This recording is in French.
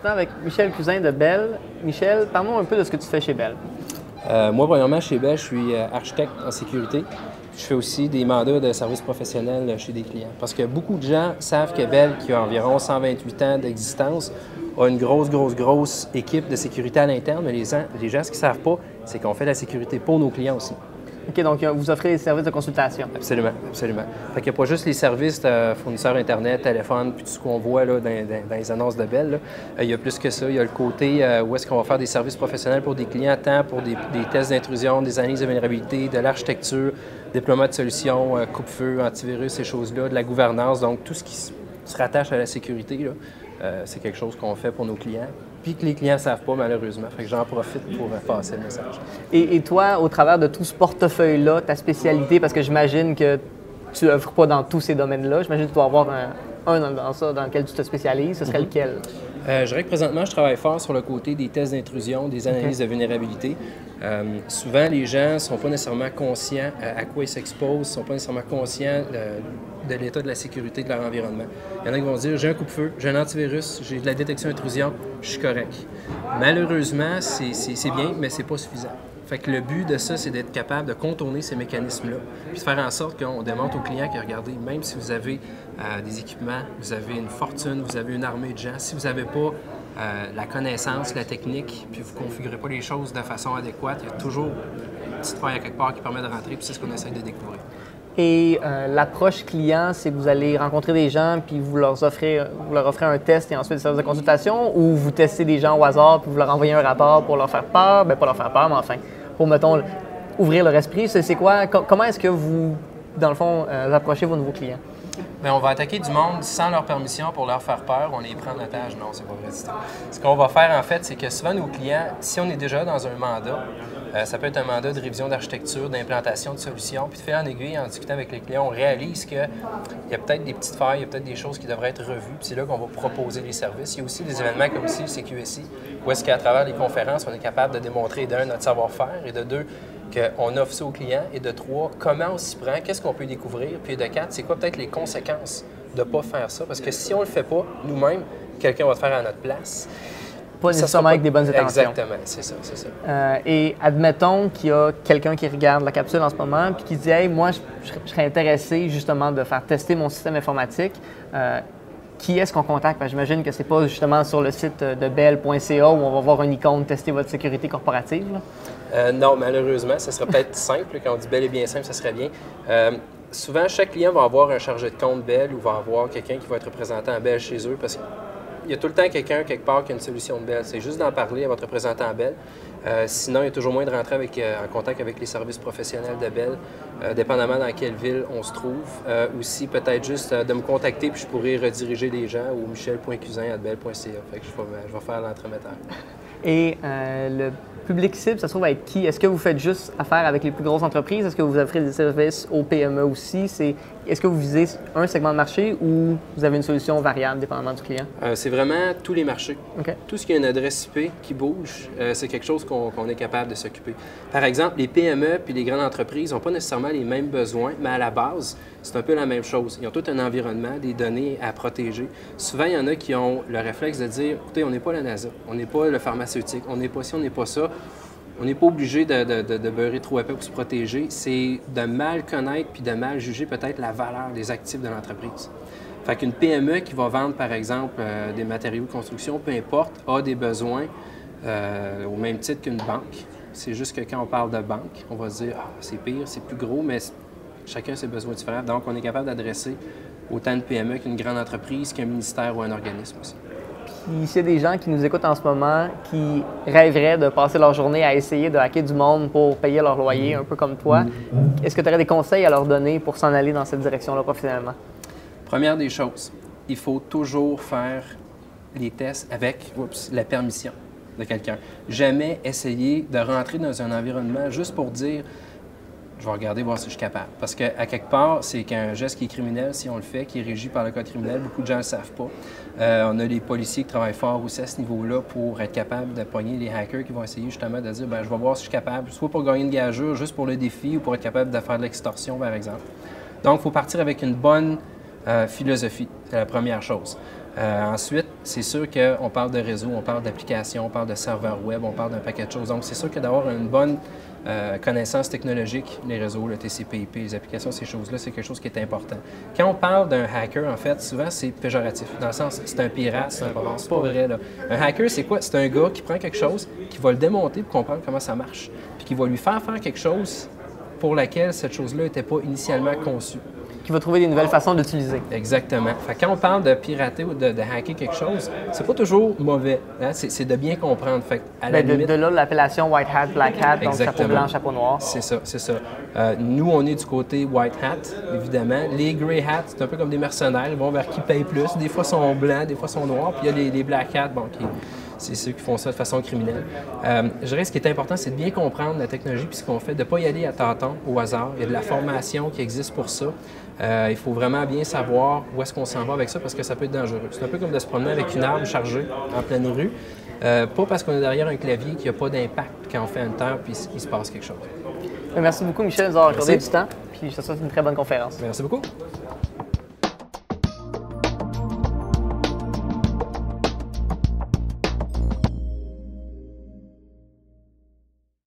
maintenant avec Michel Cousin de Bell. Michel, parle-nous un peu de ce que tu fais chez Bell. Moi, premièrement, chez Bell, je suis architecte en sécurité. Je fais aussi des mandats de services professionnels chez des clients. Parce que beaucoup de gens savent que Bell, qui a environ 128 ans d'existence, a une grosse équipe de sécurité à l'interne. Mais les gens, ce qu'ils ne savent pas, c'est qu'on fait de la sécurité pour nos clients aussi. OK, donc vous offrez des services de consultation. Absolument, absolument. Fait qu'il n'y a pas juste les services de fournisseurs Internet, téléphone, puis tout ce qu'on voit là, dans les annonces de Bell. Là. Il y a plus que ça. Il y a le côté où est-ce qu'on va faire des services professionnels pour des clients, tant pour des tests d'intrusion, des analyses de vulnérabilité, de l'architecture, déploiement de solutions, coupe-feu, antivirus, ces choses-là, de la gouvernance. Donc, tout ce qui se rattache à la sécurité, là, c'est quelque chose qu'on fait pour nos clients. Puis que les clients ne savent pas, malheureusement. Fait que j'en profite pour passer le message. Et toi, au travers de tout ce portefeuille-là, ta spécialité, parce que j'imagine que tu n'œuvres pas dans tous ces domaines-là, j'imagine que tu dois avoir un dans ça dans lequel tu te spécialises, ce serait lequel? Je dirais que présentement, je travaille fort sur le côté des tests d'intrusion, des analyses de vulnérabilité. Souvent, les gens ne sont pas nécessairement conscients à quoi ils s'exposent, ne sont pas nécessairement conscients de l'état de la sécurité de leur environnement. Il y en a qui vont dire, j'ai un coupe-feu, j'ai un antivirus, j'ai de la détection d'intrusion, je suis correct. Malheureusement, c'est bien, mais c'est pas suffisant. Fait que le but de ça, c'est d'être capable de contourner ces mécanismes-là, puis de faire en sorte qu'on démontre aux clients que, regardez, même si vous avez des équipements, vous avez une fortune, vous avez une armée de gens, si vous n'avez pas la connaissance, la technique, puis vous ne configurez pas les choses de façon adéquate, il y a toujours une petite faille à quelque part qui permet de rentrer, puis c'est ce qu'on essaie de découvrir. Et l'approche client, c'est que vous allez rencontrer des gens puis vous leur offrez un test et ensuite des services de consultation, ou vous testez des gens au hasard puis vous leur envoyez un rapport pour leur faire peur? Bien, pas leur faire peur, mais enfin, pour, mettons, ouvrir leur esprit. C'est quoi? Comment est-ce que vous, dans le fond, approchez vos nouveaux clients? Bien, on va attaquer du monde sans leur permission pour leur faire peur. On les prend en otage. Non, c'est pas vrai du tout. Ce qu'on va faire, en fait, c'est que souvent, nos clients, si on est déjà dans un mandat, ça peut être un mandat de révision d'architecture, d'implantation de solutions, puis de fil en aiguille, en discutant avec les clients, on réalise qu'il y a peut-être des petites failles, il y a peut-être des choses qui devraient être revues, puis c'est là qu'on va proposer les services. Il y a aussi des événements comme ici, le CQSI, où est-ce qu'à travers les conférences, on est capable de démontrer, d'un, notre savoir-faire, et de deux, qu'on offre ça aux clients, et de trois, comment on s'y prend, qu'est-ce qu'on peut découvrir, puis de quatre, c'est quoi peut-être les conséquences de ne pas faire ça, parce que si on ne le fait pas, nous-mêmes, quelqu'un va le faire à notre place. Pas nécessairement avec des bonnes intentions. Exactement, c'est ça, c'est ça. Et admettons qu'il y a quelqu'un qui regarde la capsule en ce moment puis qui dit « Hey, moi, je serais intéressé justement de faire tester mon système informatique. » Qui est-ce qu'on contacte? J'imagine que ce n'est pas justement sur le site de bell.ca où on va voir une icône « Tester votre sécurité corporative ». Non, malheureusement, ça serait peut-être simple. Quand on dit Bell est bien simple, ça serait bien. Souvent, chaque client va avoir un chargé de compte Bell ou va avoir quelqu'un qui va être représentant à Bell chez eux parce qu'il y a tout le temps quelqu'un, quelque part, qui a une solution de Bell. C'est juste d'en parler à votre représentant à Bell. Sinon, il y a toujours moyen de rentrer en contact avec les services professionnels de Bell, dépendamment dans quelle ville on se trouve. Aussi, peut-être juste de me contacter, puis je pourrais rediriger les gens au michel.cousin@bell.ca. Fait que je vais faire l'entremetteur. Et le public cible, ça se trouve à être qui? Est-ce que vous faites juste affaire avec les plus grosses entreprises? Est-ce que vous offrez des services aux PME aussi? Est-ce que vous visez un segment de marché ou vous avez une solution variable dépendamment du client? C'est vraiment tous les marchés. Okay. Tout ce qui a une adresse IP qui bouge, c'est quelque chose qu'on est capable de s'occuper. Par exemple, les PME puis les grandes entreprises n'ont pas nécessairement les mêmes besoins, mais à la base, c'est un peu la même chose. Ils ont tout un environnement, des données à protéger. Souvent, il y en a qui ont le réflexe de dire, écoutez, on n'est pas la NASA, on n'est pas le pharmaceutique, on n'est pas ci, on n'est pas ça. On n'est pas obligé de beurrer trop épais pour se protéger. C'est de mal connaître puis de mal juger peut-être la valeur des actifs de l'entreprise. Fait qu'une PME qui va vendre, par exemple, des matériaux de construction, peu importe, a des besoins au même titre qu'une banque. C'est juste que quand on parle de banque, on va se dire « Ah, c'est pire, c'est plus gros », mais chacun a ses besoins différents. Donc, on est capable d'adresser autant de PME qu'une grande entreprise, qu'un ministère ou un organisme aussi. Puis s'il y a des gens qui nous écoutent en ce moment qui rêveraient de passer leur journée à essayer de hacker du monde pour payer leur loyer, un peu comme toi, est-ce que tu aurais des conseils à leur donner pour s'en aller dans cette direction-là professionnellement? Première des choses, il faut toujours faire les tests avec la permission de quelqu'un. Jamais essayer de rentrer dans un environnement juste pour dire je vais regarder, voir si je suis capable. Parce qu'à quelque part, c'est qu'un geste qui est criminel, si on le fait, qui est régi par le code criminel, beaucoup de gens ne le savent pas. On a les policiers qui travaillent fort aussi à ce niveau-là pour être capable de pogner les hackers qui vont essayer justement de dire, je vais voir si je suis capable, soit pour gagner une gageure, juste pour le défi, ou pour être capable de faire de l'extorsion, par exemple. Donc, il faut partir avec une bonne philosophie, c'est la première chose. Ensuite, c'est sûr qu'on parle de réseau, on parle d'applications, on parle de serveurs web, on parle d'un paquet de choses. Donc, c'est sûr que d'avoir une bonne connaissance technologique, les réseaux, le TCP/IP, les applications, ces choses-là, c'est quelque chose qui est important. Quand on parle d'un hacker, en fait, souvent, c'est péjoratif. Dans le sens, c'est un pirate, c'est pas vrai, là. Un hacker, c'est quoi? C'est un gars qui prend quelque chose, qui va le démonter pour comprendre comment ça marche, puis qui va lui faire quelque chose pour laquelle cette chose-là n'était pas initialement conçue. Qui va trouver des nouvelles façons d'utiliser. Exactement. Fait que quand on parle de pirater ou de hacker quelque chose, c'est pas toujours mauvais. Hein? C'est de bien comprendre. Fait à la limite, de là, l'appellation white hat, black hat, donc chapeau blanc, chapeau noir. C'est ça, c'est ça. Nous, on est du côté white hat, évidemment. Les grey hats, c'est un peu comme des mercenaires. Ils vont vers qui paye plus. Des fois, ils sont blancs, des fois, ils sont noirs. Puis il y a les black hats, bon, c'est ceux qui font ça de façon criminelle. Je dirais que ce qui est important, c'est de bien comprendre la technologie puis ce qu'on fait, de ne pas y aller à tâtons, au hasard. Il y a de la formation qui existe pour ça. Il faut vraiment bien savoir où est-ce qu'on s'en va avec ça parce que ça peut être dangereux. C'est un peu comme de se promener avec une arme chargée en pleine rue. Pas parce qu'on est derrière un clavier qu'il n'y a pas d'impact quand on fait un terre puis il se passe quelque chose. Merci beaucoup, Michel, de nous avoir accordé du temps. Puis je te souhaite une très bonne conférence. Merci beaucoup.